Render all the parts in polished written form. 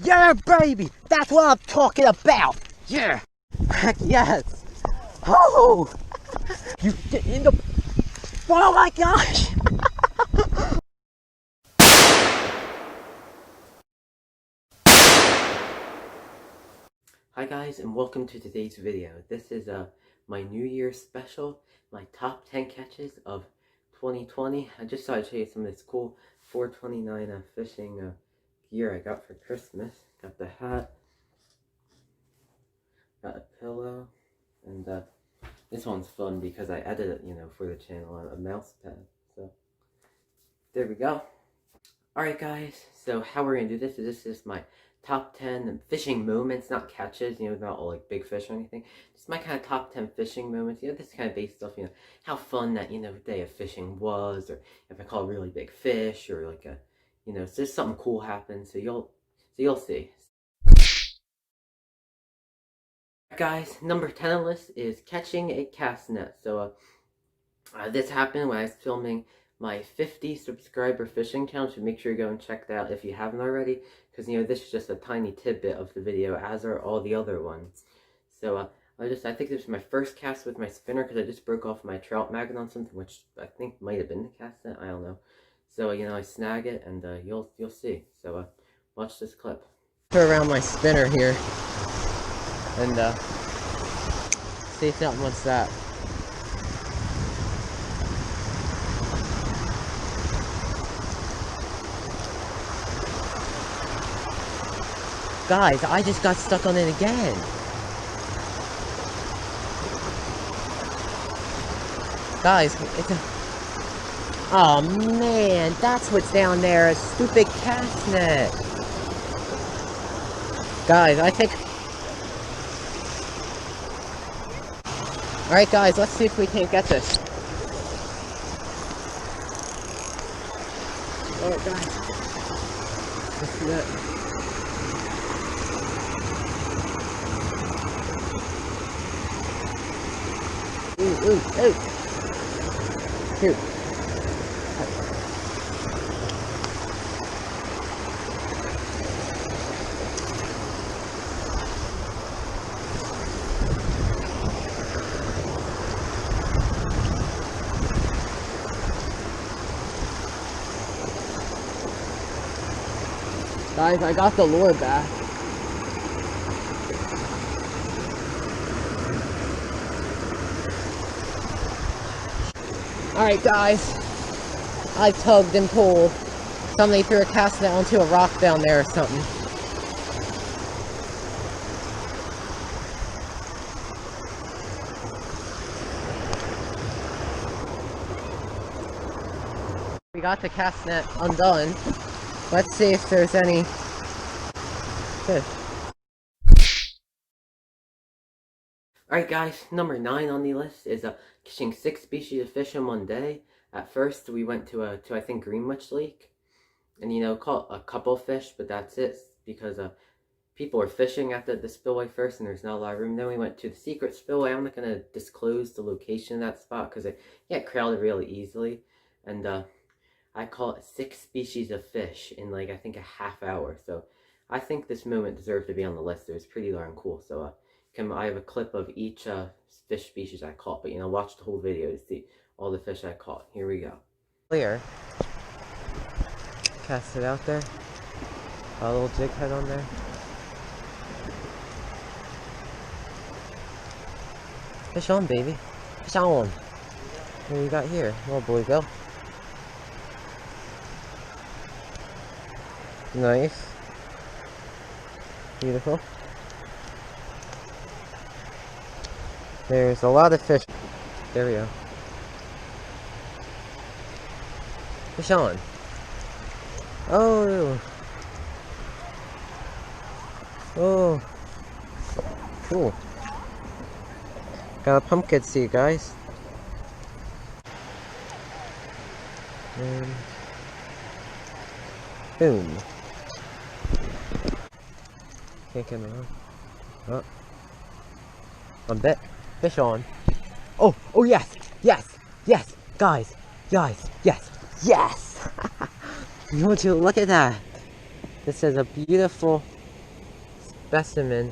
Yeah, baby! That's what I'm talking about! Yeah! Heck yes! Oh! You get in the... Oh my gosh! Hi guys, and welcome to today's video. This is my New Year's special, my top 10 catches of 2020. I just thought I'd show you some of this cool 429 fishing gear I got for Christmas. Got the hat, got a pillow, and this one's fun because I edited it, for the channel on a mouse pad. So there we go. Alright guys, so how we're gonna do this is my top 10 fishing moments, not catches, not all like big fish or anything. Just my kind of top 10 fishing moments. This kind of based off, how fun that, day of fishing was, or if I caught a really big fish, or like a, so just something cool happened. So you'll see. Guys, number 10 on the list is catching a cast net. So this happened when I was filming my 50 subscriber fishing challenge, so make sure you go and check that out if you haven't already, because this is just a tiny tidbit of the video, as are all the other ones. So I think this was my first cast with my spinner, because I just broke off my trout magnet on something, which I think might have been the cast net, I don't know. So I snag it, and you'll see. So watch this clip. Around my spinner here, and see if something wants that. Guys, I just got stuck on it again. Guys, it's a... Oh man, that's what's down there, a stupid cast net. Guys, I think... Alright guys, let's see if we can get this. Alright guys. Let's see that. Ooh. Here. Guys, I got the lure back. Alright guys, I tugged and pulled. Somebody threw a cast net onto a rock down there or something. We got the cast net undone. Let's see if there's any fish. Alright guys, number 9 on the list is catching 6 species of fish in one day. At first we went to I think Greenwich Lake, and caught a couple fish, but that's it, because people were fishing at the spillway first and there's not a lot of room. Then we went to the secret spillway. I'm not going to disclose the location of that spot because it get crowded really easily, and I caught 6 species of fish in like I think a half hour. So I think this moment deserves to be on the list. It was pretty darn cool. So I have a clip of each fish species I caught, but watch the whole video to see all the fish I caught. Here we go. Clear. Cast it out there. A little jig head on there. Fish on, baby. Fish on. What do you got here? Oh boy, go. Nice. Beautiful. There's a lot of fish. There we go. Fish on. Oh. Oh. Cool. Got a pumpkin seed, guys. And boom. Can't get him on. On bet. Fish on. Oh, yes, guys, yes. You want to look at that? This is a beautiful specimen.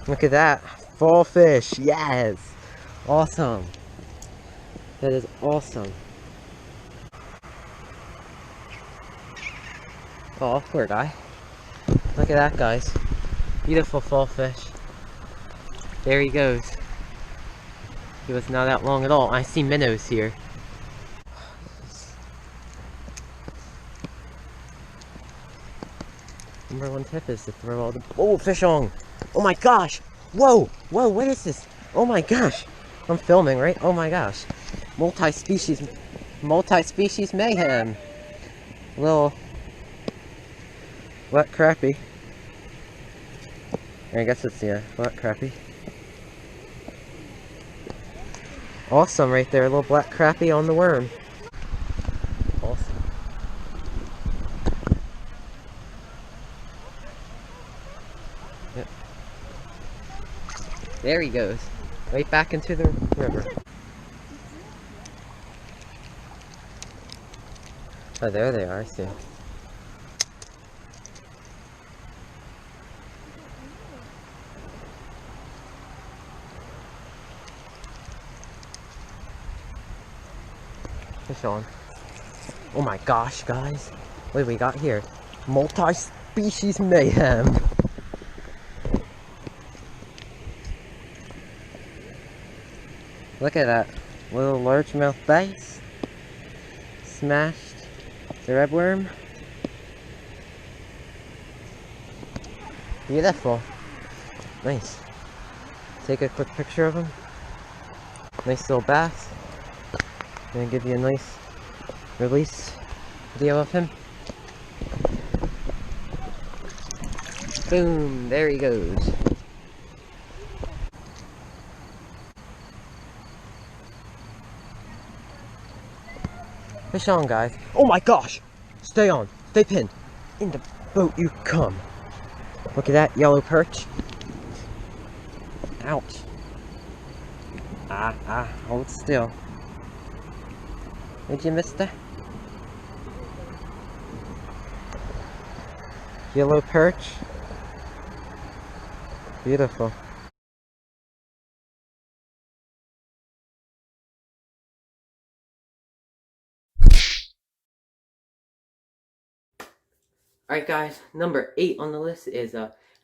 Look at that. Full fish. Yes. Awesome. That is awesome. Oh, poor guy. Look at that, guys. Beautiful fall fish. There he goes. He was not that long at all. I see minnows here. Number one tip is to throw all the... Oh, fish on! Oh my gosh! Whoa! Whoa, what is this? Oh my gosh! I'm filming, right? Oh my gosh. Multi-species mayhem. Little wet crappie. I guess it's, yeah, wet crappie. Awesome right there, a little black crappie on the worm. Awesome. Yep. There he goes. Right back into the river. Oh, there they are, I see. Fish on. Oh my gosh, guys. What do we got here? Multi-species mayhem. Look at that. Little largemouth bass. Smashed the redworm. Beautiful. Nice. Take a quick picture of him. Nice little bass. Gonna give you a nice release video of him. Boom, there he goes. Fish on, guys. Oh my gosh! Stay on, stay pinned. In the boat you come. Look at that yellow perch. Ouch. Hold still. Did you, mister? Yellow perch. Beautiful. Alright guys, number 8 on the list is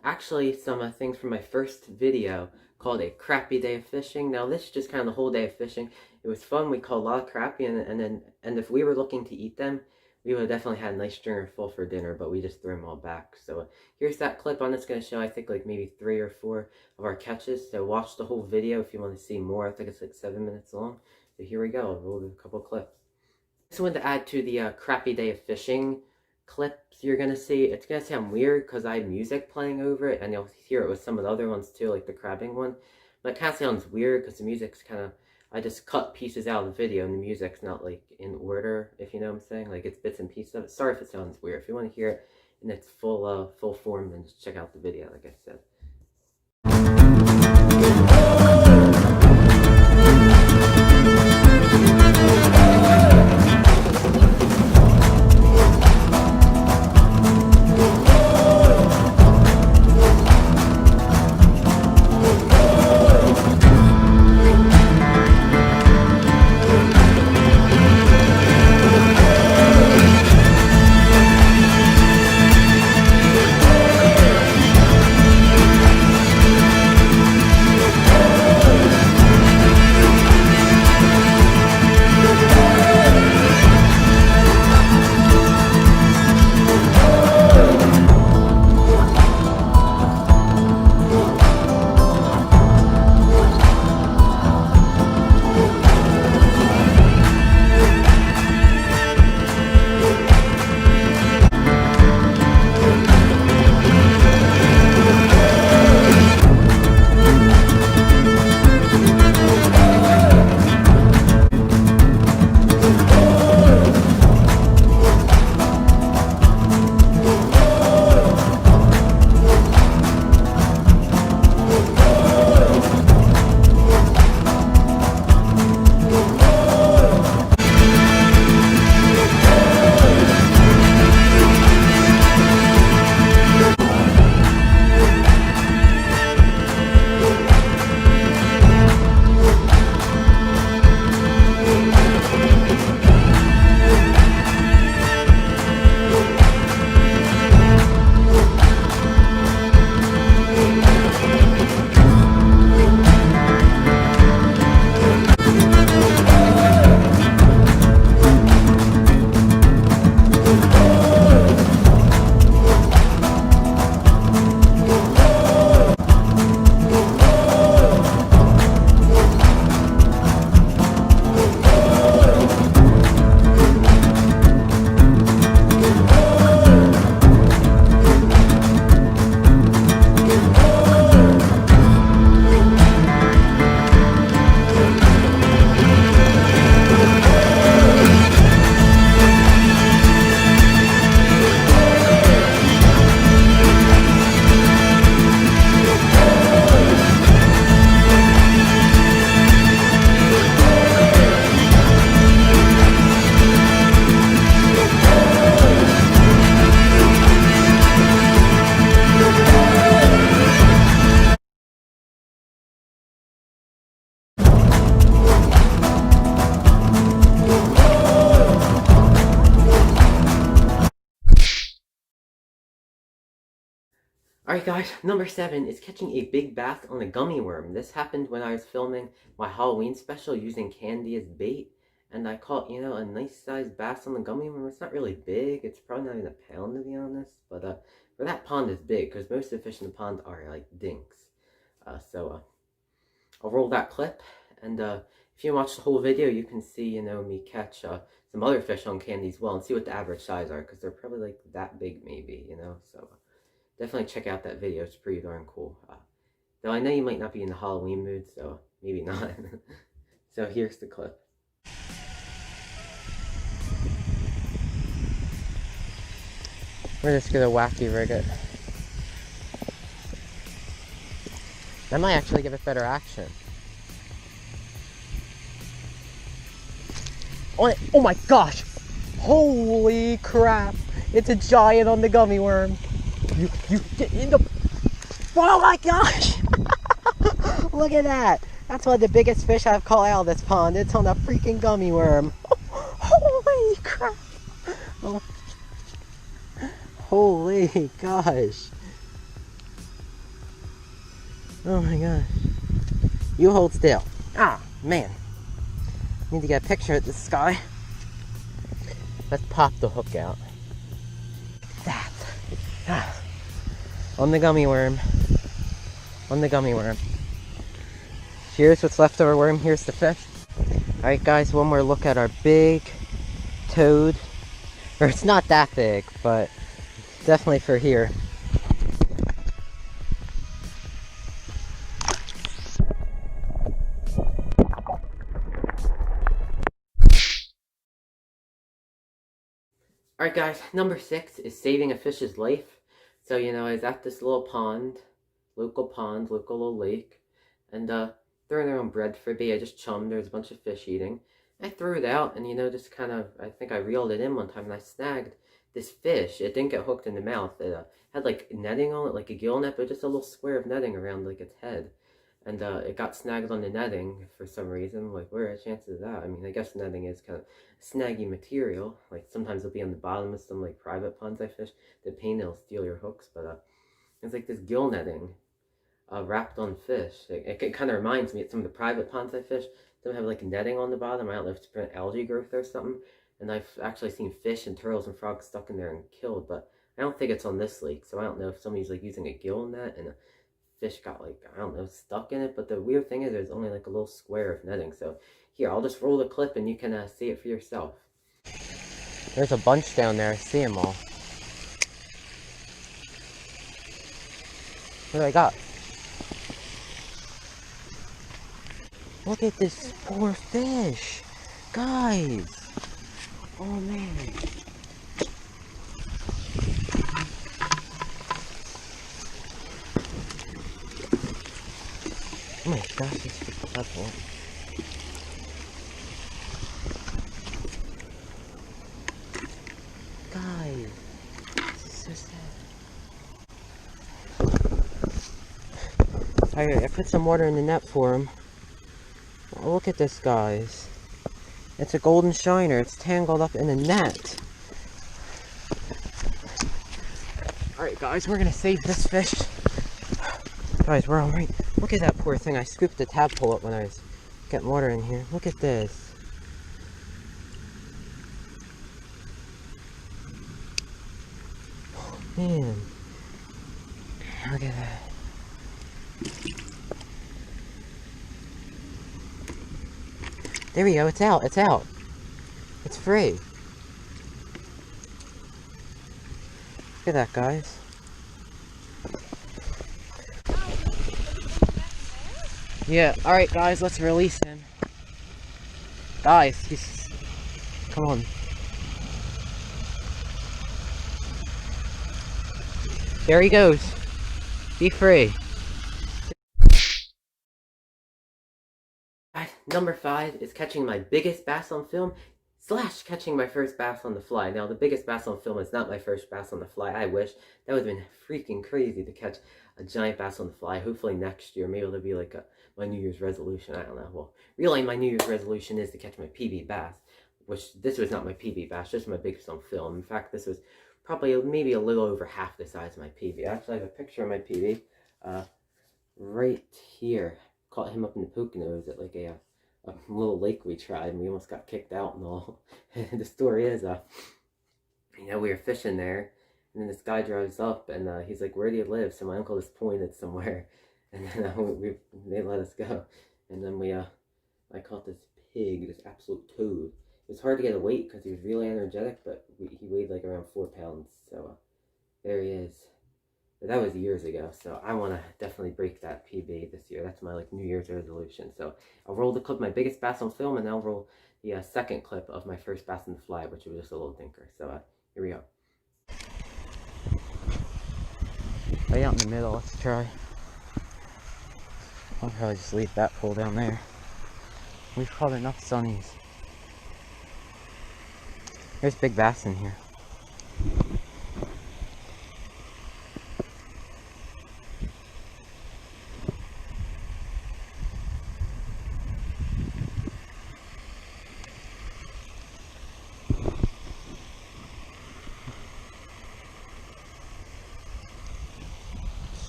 actually some things from my first video called A Crappy Day of Fishing. Now this is just kind of the whole day of fishing. It was fun. We caught a lot of crappie, and if we were looking to eat them, we would have definitely had a nice stringer full for dinner, but we just threw them all back. So here's that clip on. It's going to show, I think, like maybe 3 or 4 of our catches. So watch the whole video if you want to see more. I think it's like 7 minutes long. So here we go. I'll roll a couple clips. This one to add to the Crappy Day of Fishing clips you're going to see. It's going to sound weird because I have music playing over it, and you'll hear it with some of the other ones too, like the crabbing one. But it kind of sounds weird because the music's kind of... I just cut pieces out of the video and the music's not like in order, if you know what I'm saying. Like it's bits and pieces of it. Sorry if it sounds weird. If you want to hear it in its full form, then just check out the video, like I said. Alright guys, number 7 is catching a big bass on a gummy worm. This happened when I was filming my Halloween special using candy as bait. And I caught, a nice sized bass on the gummy worm. It's not really big. It's probably not even a pound to be honest. But for that pond it's big because most of the fish in the pond are like dinks. So I'll roll that clip. And if you watch the whole video, you can see, me catch some other fish on candy as well and see what the average size are because they're probably like that big maybe, So definitely check out that video. It's pretty darn cool. Though I know you might not be in the Halloween mood, so maybe not. So here's the clip. We're just gonna wacky rig it. That might actually give it better action. Oh my gosh! Holy crap! It's a giant on the gummy worm. You get in the... Oh my gosh! Look at that! That's one of the biggest fish I've caught out of this pond. It's on a freaking gummy worm. Holy crap! Oh. Holy gosh! Oh my gosh! You hold still. Ah, man! Need to get a picture of this guy. Let's pop the hook out. That. Ah. On the gummy worm. On the gummy worm. Here's what's left of our worm. Here's the fish. Alright guys, one more look at our big toad. Or it's not that big, but definitely for here. Alright guys, number 6 is saving a fish's life. So, I was at this little pond, local little lake, and throwing their own bread for bait. I just chummed. There was a bunch of fish eating. I threw it out, and just kind of, I think I reeled it in one time, and I snagged this fish. It didn't get hooked in the mouth. It had like netting on it, like a gill net, but just a little square of netting around like its head. And it got snagged on the netting for some reason. Like, what are the chances of that? I mean, I guess netting is kind of snaggy material. Like, sometimes it'll be on the bottom of some, like, private ponds I fish. The pain, it'll steal your hooks. But it's like this gill netting wrapped on fish. It kind of reminds me of some of the private ponds I fish. Some have, like, netting on the bottom. I don't know if it's to prevent algae growth or something. And I've actually seen fish and turtles and frogs stuck in there and killed. But I don't think it's on this lake. So I don't know if somebody's, like, using a gill net and fish got, like, I don't know, stuck in it. But the weird thing is there's only like a little square of netting. So here, I'll just roll the clip and you can see it for yourself. There's a bunch down there. I see them all. What do I got? Look at this poor fish. Guys. Oh man. Oh my gosh, it's incredible. Guys, this is so sad. Alright, I put some water in the net for him. Oh, look at this, guys. It's a golden shiner. It's tangled up in a net. Alright, guys, we're gonna save this fish. Guys, we're alright. Look at that poor thing. I scooped the tadpole up when I was getting water in here. Look at this. Oh, man. Look at that. There we go. It's out. It's out. It's free. Look at that, guys. Yeah, alright guys, let's release him. Guys, he's... Come on. There he goes. Be free. Number 5 is catching my biggest bass on film / catching my first bass on the fly. Now, the biggest bass on film is not my first bass on the fly. I wish. That would have been freaking crazy to catch a giant bass on the fly. Hopefully next year. Maybe it'll be like my New Year's resolution. I don't know. Well, really my New Year's resolution is to catch my PB bass. Which, this was not my PB bass. This was my biggest on film. In fact, this was probably maybe a little over half the size of my PB. I actually have a picture of my PB right here. Caught him up in the Poconos at like a little lake we tried, and we almost got kicked out and all. The story is, you know, we were fishing there, and then this guy drives up, and he's like, "Where do you live?" So my uncle just pointed somewhere, and then they let us go, and then I caught this pig, this absolute toad. It was hard to get a weight because he was really energetic, but he weighed like around 4 pounds. So there he is. But that was years ago, so I want to definitely break that PB this year. That's my like New Year's resolution. So I'll roll the clip of my biggest bass on film, and then I'll roll the second clip of my first bass in the fly, which was just a little dinker. So here we go. Right out in the middle, let's try. I'll probably just leave that pole down there. We've caught enough sunnies. There's big bass in here.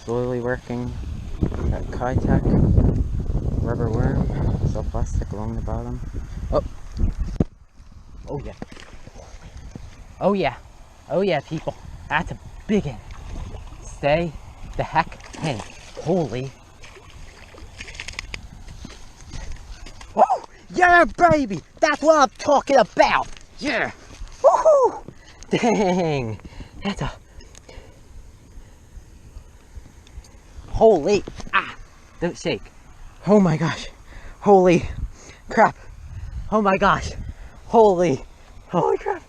Slowly working that Kitech rubber worm, cell plastic along the bottom. Oh! Oh yeah. Oh yeah. Oh yeah, people. That's a big one. Stay the heck in. Holy. Oh! Yeah, baby! That's what I'm talking about! Yeah! Woohoo! Dang! That's a... Holy, don't shake. Oh my gosh. Holy crap. Oh my gosh. Holy crap.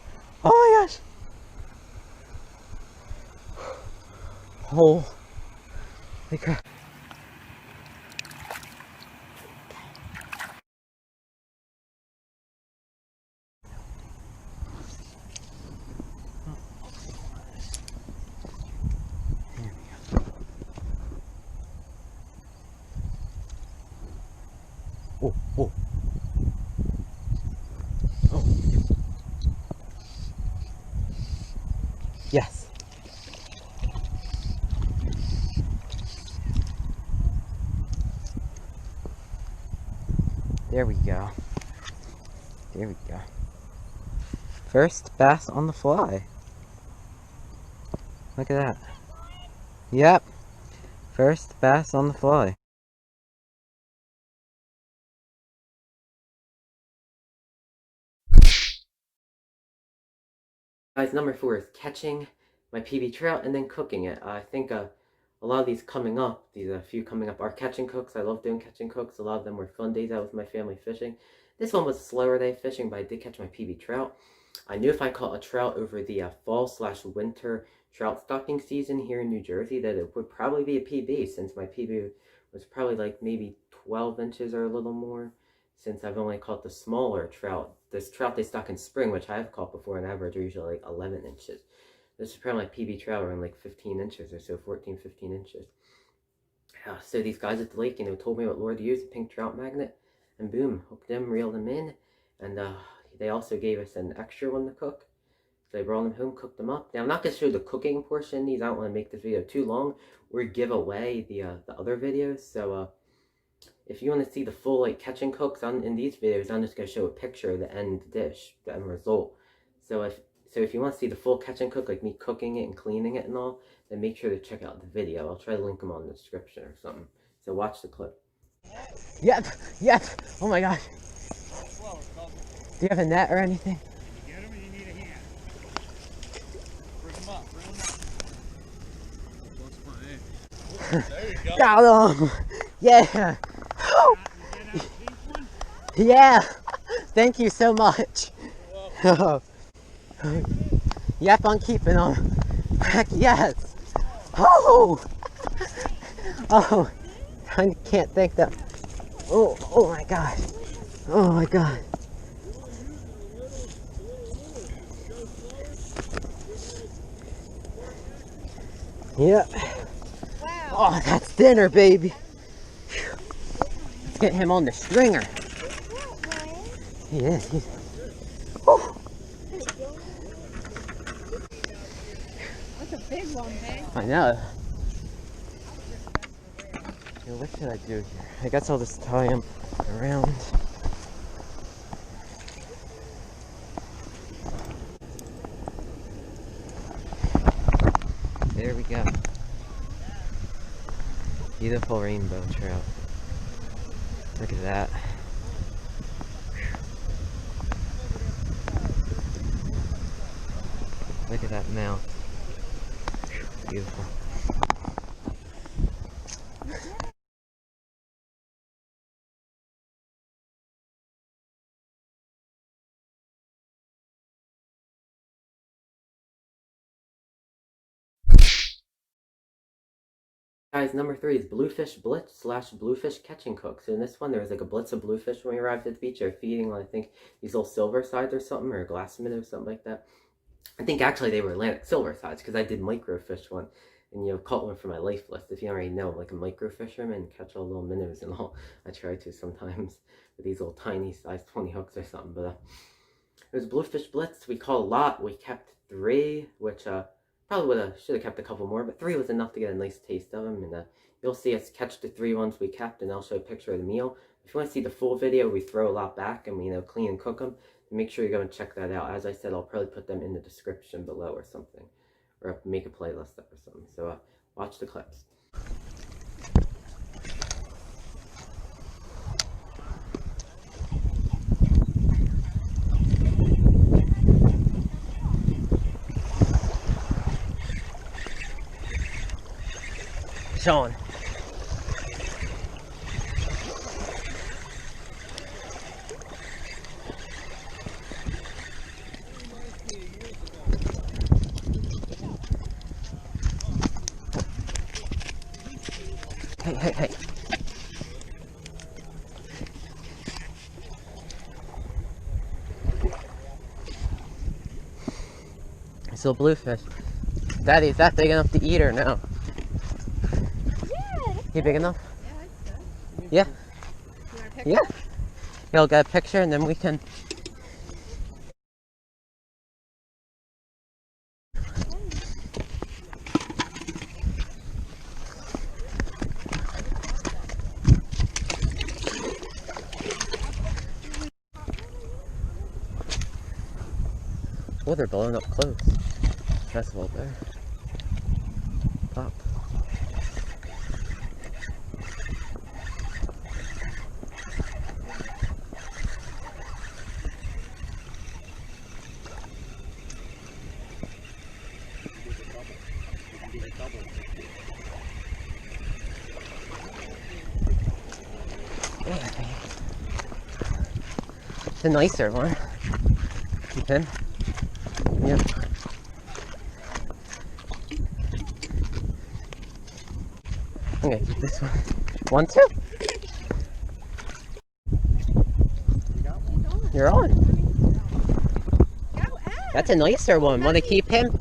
Oh my gosh. Holy crap. Oh, oh. Oh. Yes. There we go. There we go. First bass on the fly. Look at that. Yep. First bass on the fly. Guys, number 4 is catching my PB trout and then cooking it. I think a lot of these coming up, these few coming up, are catching cooks. I love doing catching cooks. A lot of them were fun days out with my family fishing. This one was a slower day fishing, but I did catch my PB trout. I knew if I caught a trout over the fall/winter trout stocking season here in New Jersey that it would probably be a PB, since my PB was probably like maybe 12 inches or a little more, since I've only caught the smaller trout. This trout they stock in spring, which I have caught before, on average are usually like 11 inches. This is probably like PB trout around like 15 inches or so, 14, 15 inches. So these guys at the lake, you know, told me what lure to use, a pink trout magnet, and boom, hooked them, reeled them in, and they also gave us an extra one to cook. So I brought them home, cooked them up. Now I'm not going to show the cooking portion. These, I don't want to make this video too long or give away the other videos. So if you want to see the full like catch and cooks in these videos, I'm just going to show a picture of the end dish, the end result. So if you want to see the full catch and cook, like me cooking it and cleaning it and all, then make sure to check out the video. I'll try to link them on the description or something. So watch the clip. Yep, yep. Oh my gosh. Do you have a net or anything? You get him or you need a hand? Bring him up, bring him up. There you go. Got him! Yeah! Yeah! Thank you so much. Yep, I'm keeping them. Heck yes! Oh! Oh! I can't thank them. Oh, oh my god. Oh my god. Yep. Wow. Oh, that's dinner, baby. Let's get him on the stringer. He is. He's... Oh. I know. Yo, what should I do here? I guess I'll just tie him around. There we go. Beautiful rainbow trout. Look at that. Look at that mouth. Beautiful. Guys, number 3 is Bluefish Blitz / Bluefish Catch and Cook. So in this one, there was like a blitz of bluefish when we arrived at the beach. They're feeding on, I think, these little silver sides or something, or glass minnow or something like that. I think actually they were Atlantic silver sides, because I did microfish one, and caught one for my life list. If you already know, like a microfisherman, catch all little minnows and all. I try to sometimes with these little tiny size 20 hooks or something. But it was Bluefish Blitz. We caught a lot. We kept 3, which probably should have kept a couple more, but 3 was enough to get a nice taste of them. And you'll see us catch the 3 ones we kept, and I'll show a picture of the meal. If you want to see the full video, we throw a lot back and we clean and cook them. Make sure you go and check that out. As I said, I'll probably put them in the description below or something, or make a playlist up or something. So watch the clips. Sean. Hey. It's a bluefish. Daddy, is that big enough to eat or no? Yeah. You big enough? Yeah, I think so. Yeah. You want a picture? Yeah. You'll get a picture and then we can... Oh, they're blowing up close. That's a little better. Pop. It's a nicer one. Okay. Yep. I'm gonna keep this one. 1, 2. You're on. That's a nicer one. Want to keep him?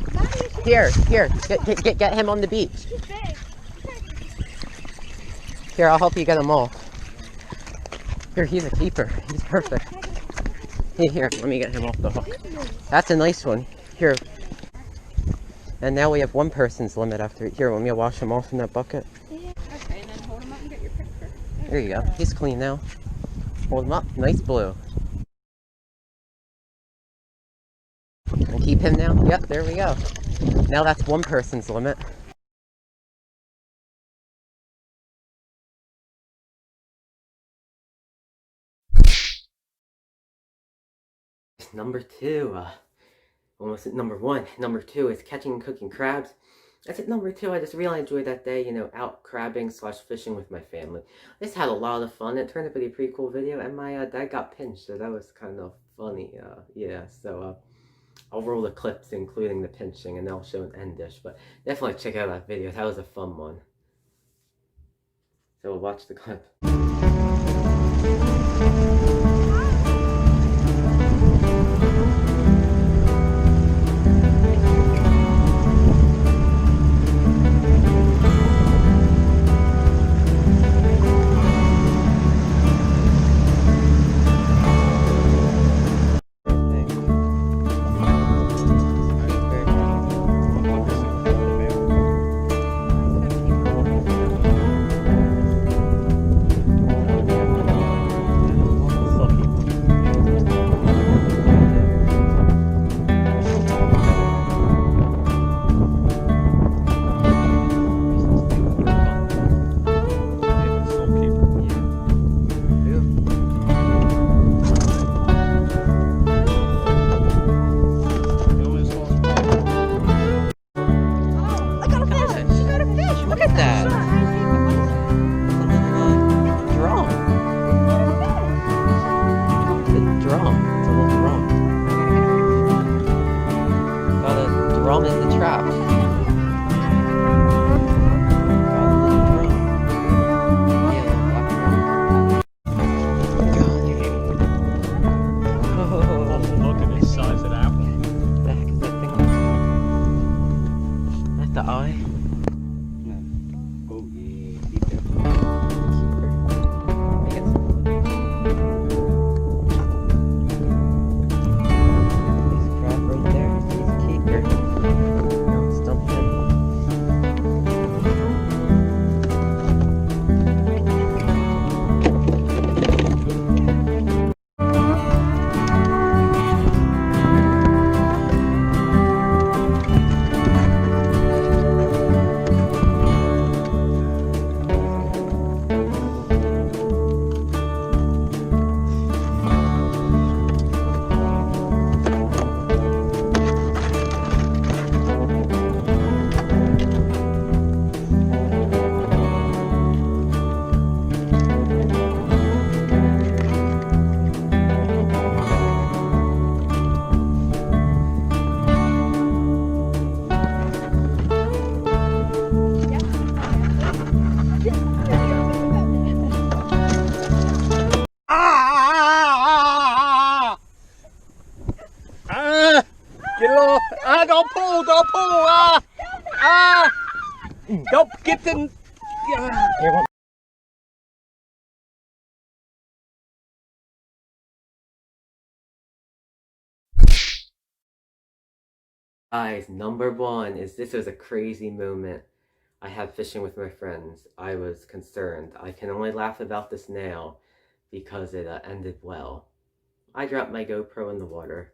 Here. Get him on the beach. Here, I'll help you get them all. Here, he's a keeper. He's perfect. Here, let me get him off the hook. That's a nice one. Here. And now we have 1 person's limit after. Here, let me wash him off in that bucket. Okay, and then hold him up and get your picture. There you go. He's clean now. Hold him up. Nice blue. And keep him now. Yep, there we go. Now that's 1 person's limit. Number 2, almost at number 1. Number 2 is catching and cooking crabs. That's at number 2. I just really enjoyed that day, out crabbing / fishing with my family. I just had a lot of fun. It turned out to be a pretty cool video, and my dad got pinched, so that was kind of funny. Yeah, so I'll roll the clips, including the pinching, and I'll show an end dish. But definitely check out that video. That was a fun one. So we'll watch the clip. at that. It's a little drum. The drum. It's a little drum. Got a drum in the trap. Got a little drum. Yeah, little black drum. God, Oh, look at this size of the apple. what the heck is that thing? Is that the eye? Oh yeah, keep that. Keeper. I guess. There's a crab right there. He's a keeper. Stump him. Get it off. Don't pull, don't get the, Guys, number one is this was a crazy moment I had fishing with my friends. I was concerned. I can only laugh about this now because it ended well. I dropped my GoPro in the water.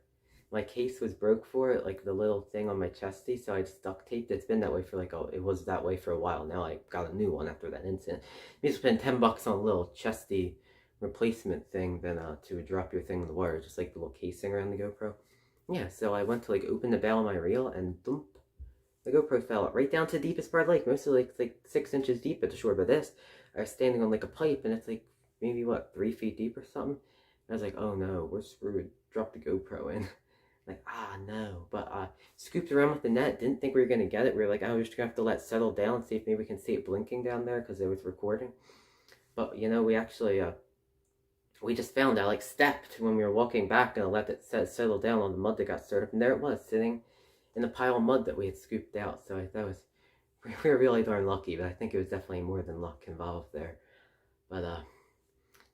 My case was broke for it, like the little thing on my chesty, so I just duct taped. It's been that way for it was that way for a while. Now I got a new one after that incident. You spend $10 on a little chesty replacement thing than to drop your thing in the water, just like the little casing around the GoPro. Yeah, so I went to open the bail of my reel and thump, the GoPro fell right down to the deepest part of the lake, mostly like 6 inches deep at the shore. But this, I was standing on a pipe and it's maybe 3 feet deep or something. And I was like, oh no, we're screwed. Drop the GoPro in. No. But scooped around with the net, didn't think we were gonna get it. We were like, oh, we're just gonna have to let it settle down and see if maybe we can see it blinking down there because it was recording. But we actually we just found I stepped when we were walking back and let it settle down on the mud that got stirred up, and there it was sitting in a pile of mud that we had scooped out. So we were really darn lucky, but I think it was definitely more than luck involved there. But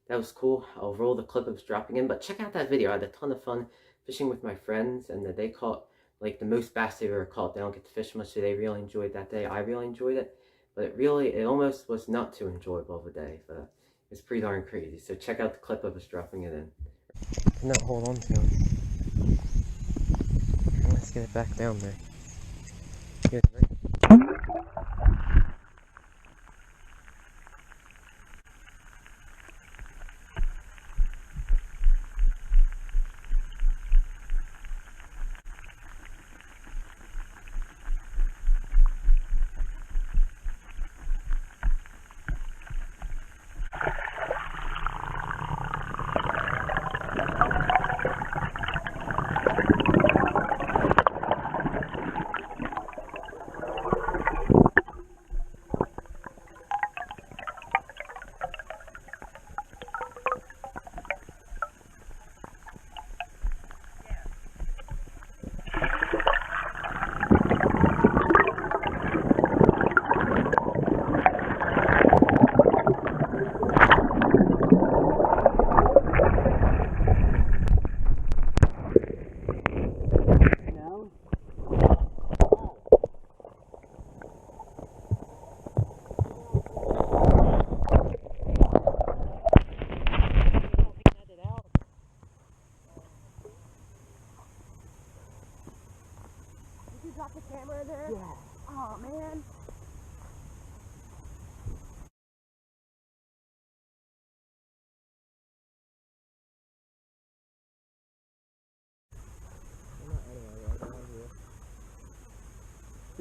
that was cool. I'll roll the clip of us dropping in, but check out that video. I had a ton of fun fishing with my friends, and they caught the most bass they've ever caught. They don't get to fish much, so they really enjoyed that day. I really enjoyed it, but it almost was not too enjoyable of a day. But it's pretty darn crazy. So check out the clip of us dropping it in. No, hold on to it. Let's get it back down there. Here's right.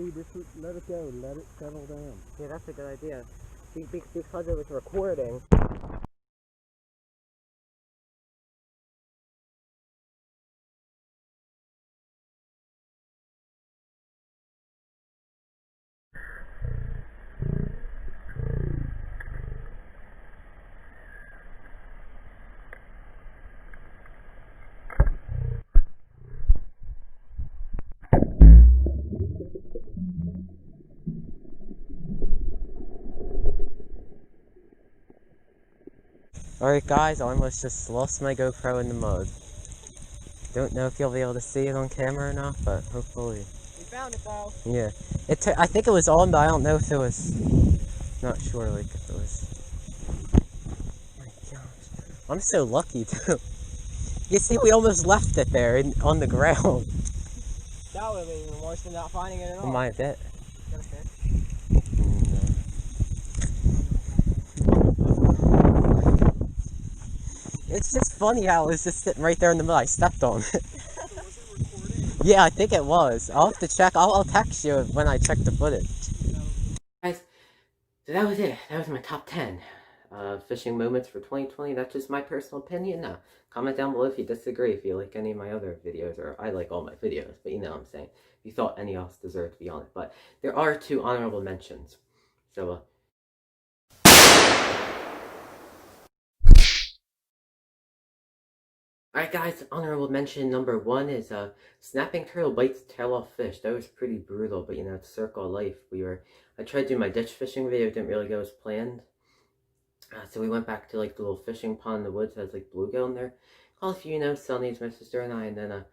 See, just let it go. Let it settle down. Yeah, that's a good idea. Because it was recording. Alright guys, I almost just lost my GoPro in the mud. Don't know if you'll be able to see it on camera or not, but hopefully. We found it though. Yeah. I think it was on, but I don't know if it was. Not sure, like, if it was. Oh my gosh. I'm so lucky, too. You see, we almost left it there on the ground. That would have been even worse than not finding it at all. My bit. Got a fish? It's just funny how it was just sitting right there in the middle. I stepped on it. Yeah, I think it was. I'll have to check. I'll text you when I check the footage. Guys, so that was it. That was my top 10 fishing moments for 2020. That's just my personal opinion. Comment down below if you disagree, if you like any of my other videos, or I like all my videos, but you know what I'm saying. If you thought any else deserved to be on it. But there are 2 honorable mentions. So, alright guys, honorable mention number 1 is snapping turtle bites tail off fish. That was pretty brutal, but you know, it's circle of life. I tried doing my ditch fishing video, it didn't really go as planned. So we went back to like the little fishing pond in the woods that has like bluegill in there. Called a few, you know, Sunny's, my sister and I, and then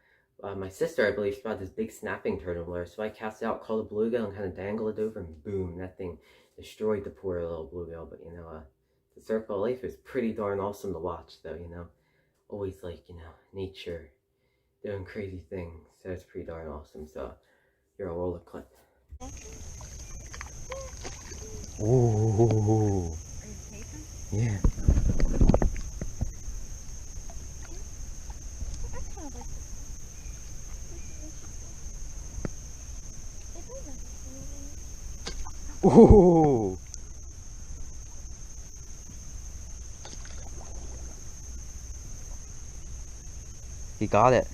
my sister, I believe, spotted this big snapping turtle there. So I cast it out, called a bluegill, and kind of dangled it over, and boom, that thing destroyed the poor little bluegill. But you know, the circle of life is pretty darn awesome to watch, though, you know. Always like, you know, nature doing crazy things. So it's pretty darn awesome. So here, I'll roll the clip. Ooh. Yeah. Ooh. He got it.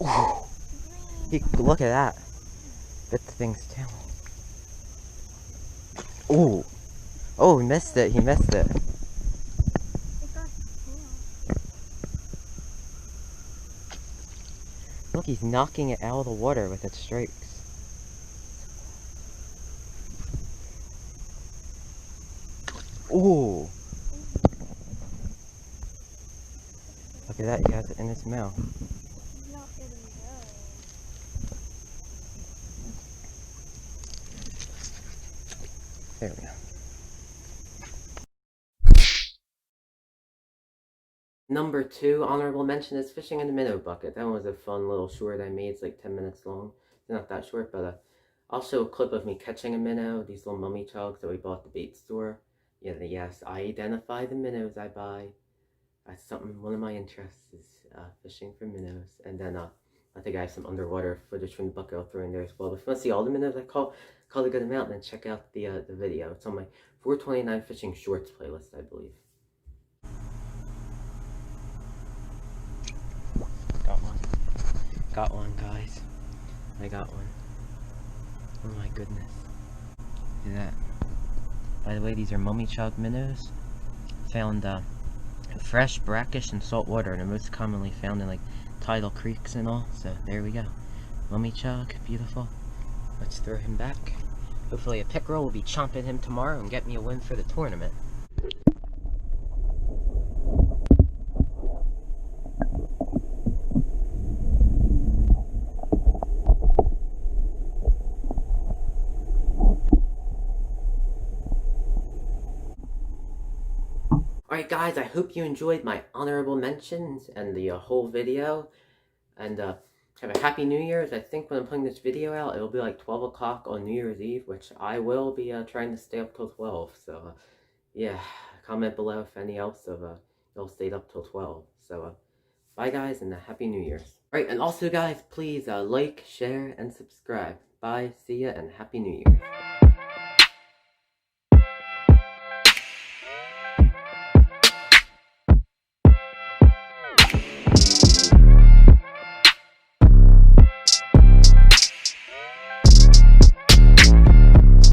Ooh. Look at that. Bit the thing's tail. Ooh. Oh, he missed it. He missed it. Look, he's knocking it out of the water with its strikes. Ooh. Look at that, he has it in his mouth. There we go. Number 2 honorable mention is fishing in the minnow bucket. That one was a fun little short I made. It's like 10 minutes long. It's not that short, but I'll show a clip of me catching a minnow. These little mummy chugs that we bought at the bait store. Yeah, yes, I identify the minnows I buy. That's something, one of my interests is fishing for minnows. And then I think I have some underwater footage from the bucket I'll throw in there as well. But if you want to see all the minnows I caught a good amount, then check out the video. It's on my 429 Fishing Shorts playlist, I believe. Got one. Got one, guys. I got one. Oh my goodness. Look at that. By the way, these are mummy chug minnows. Found fresh, brackish, and salt water, and are most commonly found in like tidal creeks and all. So there we go. Mummy chug, beautiful. Let's throw him back. Hopefully a pickerel will be chomping him tomorrow and get me a win for the tournament. Alright guys, I hope you enjoyed my honorable mentions and the whole video. And have a happy New Year's. I think when I'm putting this video out, it'll be like 12 o'clock on New Year's Eve, which I will be trying to stay up till 12. So yeah, comment below if any else of y'all stayed up till 12. So bye guys, and a happy New Year's. Alright, and also guys, please like, share, and subscribe. Bye, see ya, and Happy New Year.